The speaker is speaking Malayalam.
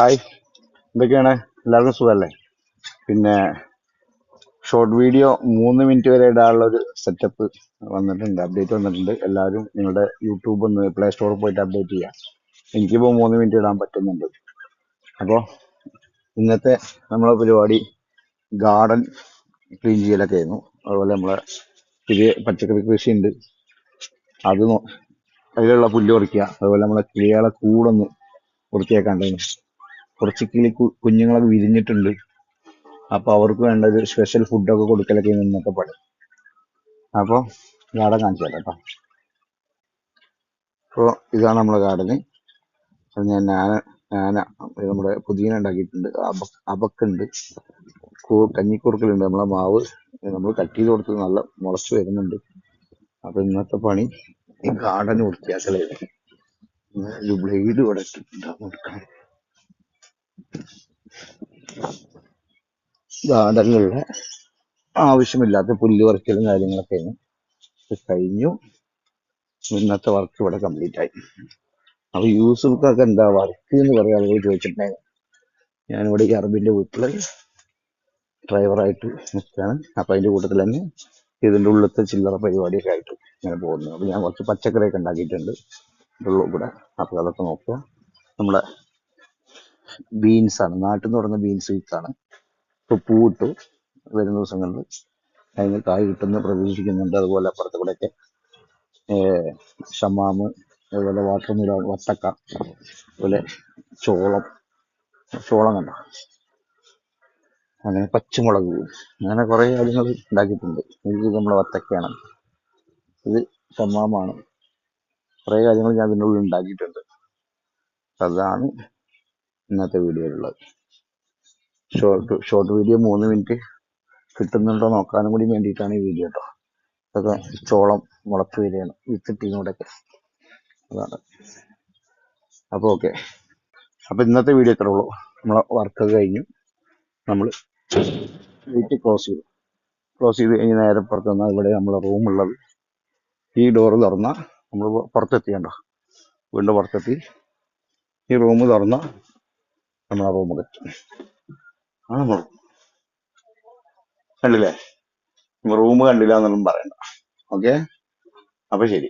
ഹായ്, എന്തൊക്കെയാണ്? എല്ലാവർക്കും സുഖമല്ലേ? പിന്നെ ഷോർട്ട് വീഡിയോ 3 മിനിറ്റ് വരെ ഇടാനുള്ള ഒരു സെറ്റപ്പ് വന്നിട്ടുണ്ട്, അപ്ഡേറ്റ് വന്നിട്ടുണ്ട്. എല്ലാവരും നിങ്ങളുടെ യൂട്യൂബ് ഒന്ന് പ്ലേ സ്റ്റോറിൽ പോയിട്ട് അപ്ഡേറ്റ് ചെയ്യുക. എനിക്കിപ്പോൾ 3 മിനിറ്റ് ഇടാൻ പറ്റുന്നുണ്ട്. അപ്പോൾ ഇന്നത്തെ നമ്മളെ പരിപാടി ഗാർഡൻ ക്ലീൻ ചെയ്യലൊക്കെ ആയിരുന്നു. അതുപോലെ നമ്മളെ പുതിയ പച്ചക്കറി കൃഷി ഉണ്ട്, അത് അതിലുള്ള പുല്ല് പറിക്കുക. അതുപോലെ നമ്മളെ കിളികളെ കൂടൊന്ന് വൃത്തിയാക്കാണ്ടായിരുന്നു. കുറച്ച് കുഞ്ഞുങ്ങളൊക്കെ വിരിഞ്ഞിട്ടുണ്ട്. അപ്പൊ അവർക്ക് വേണ്ട ഒരു സ്പെഷ്യൽ ഫുഡൊക്കെ കൊടുക്കലൊക്കെ ഇന്നത്തെ പണി. അപ്പൊ ഗാർഡൻ കാണിച്ചു തരാം കേട്ടോ. അപ്പോൾ ഇതാണ് നമ്മളെ ഗാർഡന്. അത് നമ്മുടെ പുതിന ഉണ്ടാക്കിയിട്ടുണ്ട്, അബക്കുണ്ട്, കഞ്ഞിക്കുറുക്കലുണ്ട്, നമ്മളെ മാവ് നമ്മൾ കട്ട് ചെയ്ത് കൊടുത്ത് നല്ല മുളച്ച് വരുന്നുണ്ട്. അപ്പൊ ഇന്നത്തെ പണി ഈ ഗാർഡൻ വൃത്തിയാക്കലായിരുന്നു. ഒരു ബ്ലേഡ് ഇവിടെ ഇട്ടിട്ടുണ്ട്. ഗാർഡനിലുള്ള ആവശ്യമില്ലാത്ത പുല്ല് പറിക്കലും കാര്യങ്ങളൊക്കെയാണ്. കഴിഞ്ഞു. ഇന്നത്തെ വർക്ക് ഇവിടെ കംപ്ലീറ്റ് ആയി. അപ്പൊ യൂസുഫൊക്കെ എന്താ വർക്ക് എന്ന് പറയാൻ ആളുകൾ ചോദിച്ചിട്ടുണ്ടായിരുന്നു. ഞാനിവിടെ ഈ അറബിന്റെ വീട്ടില് ഡ്രൈവറായിട്ട് നിൽക്കുകയാണ്. അപ്പൊ അതിന്റെ കൂട്ടത്തിൽ തന്നെ ഇതിന്റെ ഉള്ളിലത്തെ ചില്ലറ പരിപാടിയൊക്കെ ആയിട്ട് ഇങ്ങനെ പോകുന്നു. അപ്പൊ ഞാൻ കുറച്ച് പച്ചക്കറിയൊക്കെ ഉണ്ടാക്കിയിട്ടുണ്ട് ഉള്ളു ഇവിടെ. അപ്പൊ അതൊക്കെ നോക്കുക. നമ്മുടെ ബീൻസ് ആണ്, നാട്ടിൽ നിന്ന് പറഞ്ഞ ബീൻസ് വിത്താണ്. ഇപ്പൊ പൂവിട്ടു. വരുന്ന ദിവസങ്ങളിൽ അതിന് കായ് കിട്ടുന്ന പ്രതീക്ഷിക്കുന്നുണ്ട്. അതുപോലെ അപ്പുറത്തെ കൂടെയൊക്കെ ഷമാമ്, അതുപോലെ വാട്ടർ മിലൺ, വത്തക്ക, അതുപോലെ ചോളം കണ്ട, അങ്ങനെ പച്ചമുളക്, അങ്ങനെ കുറെ കാര്യങ്ങൾ ഉണ്ടാക്കിയിട്ടുണ്ട്. ഇത് നമ്മളെ വത്തക്കയാണ്, ഇത് ഷമാമാണ്. കുറെ കാര്യങ്ങൾ ഞാൻ അതിൻ്റെ ഉള്ളിൽ ഉണ്ടാക്കിയിട്ടുണ്ട്. അതാണ് ഇന്നത്തെ വീഡിയോയിലുള്ളത്. ഷോർട്ട് വീഡിയോ 3 മിനിറ്റ് കിട്ടുന്നുണ്ടോ നോക്കാനും കൂടി വേണ്ടിയിട്ടാണ് ഈ വീഡിയോ കേട്ടോ. ഇതൊക്കെ ചോളം മുളച്ച് വരികയാണ്, വിത്തിട്ടീനോടൊക്കെ. അതാണ്. അപ്പോൾ ഓക്കെ. അപ്പോൾ ഇന്നത്തെ വീഡിയോ ഇത്രേ ഉള്ളൂ. നമ്മളെ വർക്കൊക്കെ കഴിഞ്ഞു. നമ്മൾ വീട്ടിൽ ക്ലോസ് ചെയ്ത് കഴിഞ്ഞ് നേരെ പുറത്ത് വന്നാൽ ഇവിടെ നമ്മളെ റൂമുള്ളത്. ഈ ഡോറ് തുറന്നാൽ നമ്മൾ പുറത്തെത്തി കണ്ടോ, വീണ്ടും പുറത്തെത്തി. ഈ റൂം തുറന്നാൽ നമ്മളെ റൂമിൽ എത്തും. ആ നമ്മൾ കണ്ടില്ലേ? റൂം കണ്ടില്ല എന്നൊന്നും പറയണ്ട. ഓക്കെ, അപ്പൊ ശരി.